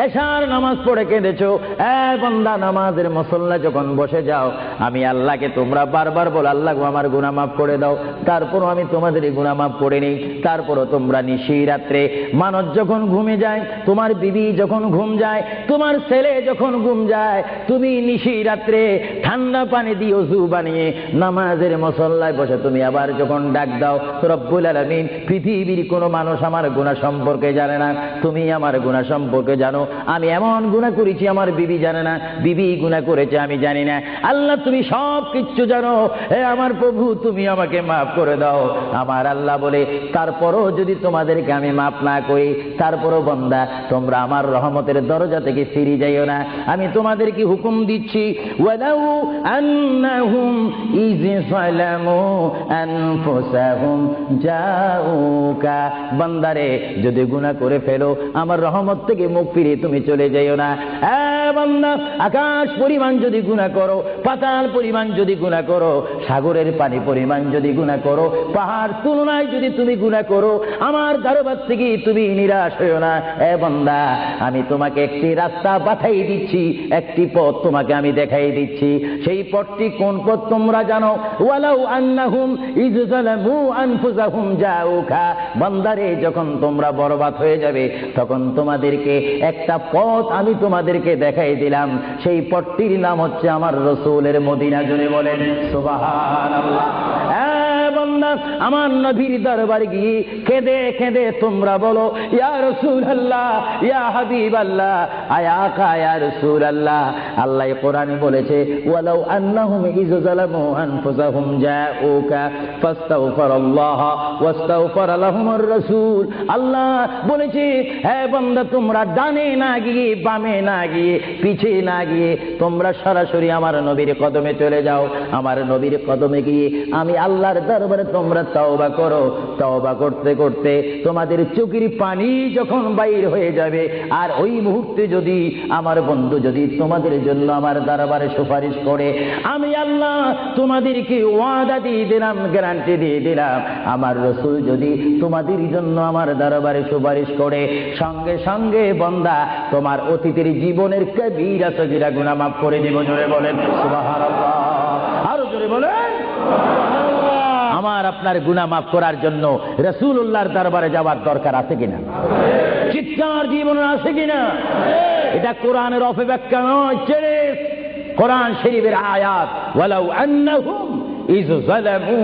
এশার নামাজ পড়ে কেঁদেছো, বান্দা নামাজের মুসল্লা যখন বসে যাও, আমি আল্লাহকে তোমরা বারবার বল, আল্লাহ আমার গুনাহ মাফ করে দাও, তারপরও আমি তোমাদের এই গুনাহ মাফ করে নেই। তারপরও তোমরা নিশি রাত্রে, মানুষ যখন ঘুমে যায়, তোমার বিবি যখন ঘুম যায়, তোমার ছেলে যখন ঘুম যায়, তুমি নিশি রাত্রে ঠান্ডা পানি দিয়ে ওযু বানিয়ে নামাজের মুসল্লায় বসে তুমি আবার যখন ডাক দাও, রব্বুল আলামিন, পৃথিবীর কোনো মানুষ আমার গুনাহ সম্পর্কে জানে না, তুমি আমার গুনাহ সম্পর্কে জানো। আমি এমন গুনাহ করেছি আমার বিবি জানে না, বিবি গুনাহ করেছে আমি জানি না। আল্লাহ তুমি সব কিচ্ছু জানো, হে আমার প্রভু তুমি আমাকে মাফ করে দাও। আমার আল্লাহ বলে, তারপরও যদি তোমাদেরকে আমি মাফ না করি, তারপরও বান্দা তোমরা আমার রহমতের দরজা থেকে ফিরে যাইও না। আমি তোমাদেরকে হুকুম দিচ্ছি, ওয়ালাউ আন্নাহুম ইয যালামু আনফুসাহুম জাউকা, বান্দারে যদি গুনাহ করে ফেলো, আমার রহমত থেকে মুখ ফিরিয়ে তুমি চলে যাইও না। বান্দা, আকাশ পরিমাণ যদি গুনাহ করো, পাতাল পরিমাণ যদি গুনাহ করো, সাগরের পানি পরিমাণ যদি গুনাহ করো, পাহাড় তুলনায় যদি তুমি গুনাহ করো, আমার দরবার থেকে তুমি নিরাশ হইও না। বান্দা, আমি তোমাকে একটি রাস্তা পাঠাই দিচ্ছি, একটি পথ তোমাকে আমি দেখাই দিচ্ছি। সেই পথটি কোন পথ তোমরা জানো? ওয়ালাউ আন্নাহুম ইয যালামু আনফুসাহুম জাউকা, বান্দারে যখন তোমরা বরবাদ হয়ে যাবে, তখন তোমাদেরকে একটা পথ আমি তোমাদেরকে দেখাই দিলাম। সেই পথটির নাম হচ্ছে আমার রাসূলের মদিনা। জোরে বলেন সুবহানাল্লাহ। বান্দা, আমার নবীর দরবারে গিয়ে কেঁদে কেঁদে তোমরা বলো, ইয়া রাসূলুল্লাহ, ইয়া হাবিবাল্লাহ, আয়া আকা ইয়া রাসূলুল্লাহ। আল্লাহ কোরআনে বলেছে, ওয়ালাউ আন্নাহুম ইয যালামু আনফুসাহুম জাউকা ফাস্তাগফিরুল্লাহ ওয়াস্তাগফার লাহুমুর রাসূল। আল্লাহ বলেছে, হে বান্দা, তোমরা ডানে না গিয়ে, বামে না গিয়ে, পিছে না গিয়ে তোমরা সরাসরি আমার নবীর কদমে চলে যাও। আমার নবীর কদমে গিয়ে আমি আল্লাহর দরবারে তোমরা তওবা করো। তওবা করতে করতে তোমাদের চোখের পানি যখন বাইর হয়ে যাবে, আর ওই মুহূর্তে যদি আমার বন্ধু যদি তোমাদের জন্য আমার দরবারে সুপারিশ করে, আমি আল্লাহ তোমাদেরকে ওয়াদা দিয়ে দিলাম, গ্যারান্টি দিয়ে দিলাম, আমার রাসূল যদি তোমাদের জন্য আমার দরবারে সুপারিশ করে, সঙ্গে সঙ্গে বান্দা তোমার অতীতের জীবনের কবিরা সগীরা গুনাহ মাফ করে দিব। জোরে বলেন সুবহানাল্লাহ, আরো জোরে বলেন। আমার আপনার গুনাহ মাফ করার জন্য রাসূলুল্লাহর দরবারে যাওয়ার দরকার আছে কিনা? চিৎকার জীবন আছে কিনা? এটা কোরআনের অপব্যাখ্যা নয়, কোরআন শরীফের আয়াত। ওয়ালাউ আন্নাহুম ইয যালামু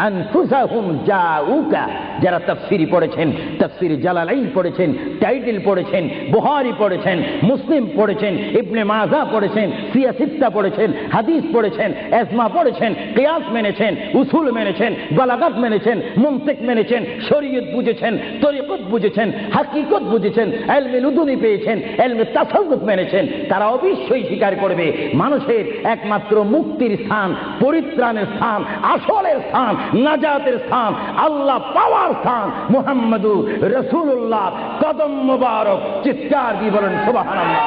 আনফুসাহুম জাউকা, যারা তাফসীর পড়েছেন, তাফসীর জালালাইন পড়েছেন, টাইটেল পড়েছেন, বুখারী পড়েছেন, মুসলিম পড়েছেন, ইবনে মাজাহ পড়েছেন, সিয়াসিত্তা পড়েছেন, হাদিস পড়েছেন, ইজমা পড়েছেন, কিয়াস মেনেছেন, উসুল মেনেছেন, বালাগাত মেনেছেন, মুনতিক মেনেছেন, শরীয়ত বুঝেছেন, তরিকত বুঝেছেন, হাকিকত বুঝেছেন, ইলমে লুদুনি পেয়েছেন, ইলমে তাসাউফ মেনেছেন, তারা অবশ্যই স্বীকার করবে মানুষের একমাত্র মুক্তির স্থান, পরিত্রাণের স্থান, আসলের স্থান, নাজাতের স্থান, আল্লাহ পাওয়ার স্থান মুহাম্মদুর রাসূলুল্লাহ কদম মুবারক। চিৎকার দিয়ে বলেন সুবহানাল্লাহ।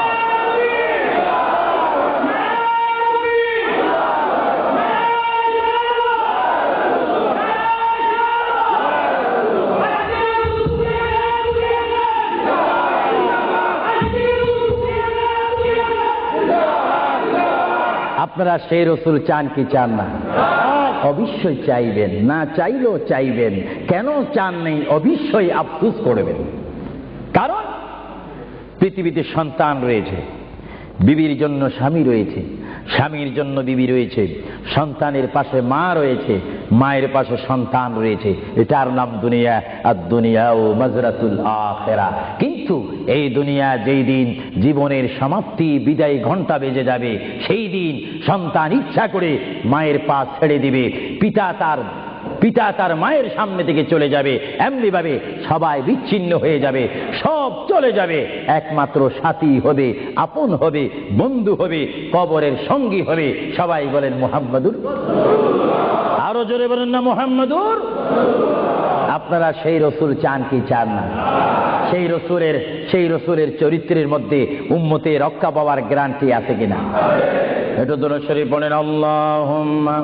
আপনারা সেই রাসূল চান কি চান না? অবশ্যই চাইবেন, না চাইলেও চাইবেন। কেন চান নেই? অবশ্যই আফসোস করবেন। কারণ পৃথিবীতে সন্তান রয়েছে, বিবির জন্য স্বামী রয়েছে, স্বামীর জন্য বিবি রয়েছে, সন্তানের পাশে মা রয়েছে, মায়ের পাশে সন্তান রয়েছে। এটার নাম দুনিয়া। আর দুনিয়া ও মাজরাতুল আখিরা। কিন্তু এই দুনিয়া যেই দিন জীবনের সমাপ্তি, বিদায় ঘন্টা বেজে যাবে, সেই দিন সন্তান ইচ্ছা করে মায়ের পা ছেড়ে দিবে, পিতা তার মায়ের সামনে থেকে চলে যাবে, এমনি ভাবে সবাই বিচ্ছিন্ন হয়ে যাবে, সব চলে যাবে। একমাত্র সাথী হবে, আপন হবে, বন্ধু হবে, কবরের সঙ্গী হবে। সবাই বলেন মুহাম্মাদুর। আরো জোরে বলেন না মুহাম্মাদুর। আপনারা সেই রাসূল চান কি চান না? সেই রাসূলের চরিত্রের মধ্যে উম্মতের রক্ষা পাওয়ার গ্যারান্টি আছে কিনা? একটু দরুদ শরীফ পড়েন। আল্লাহুম্মা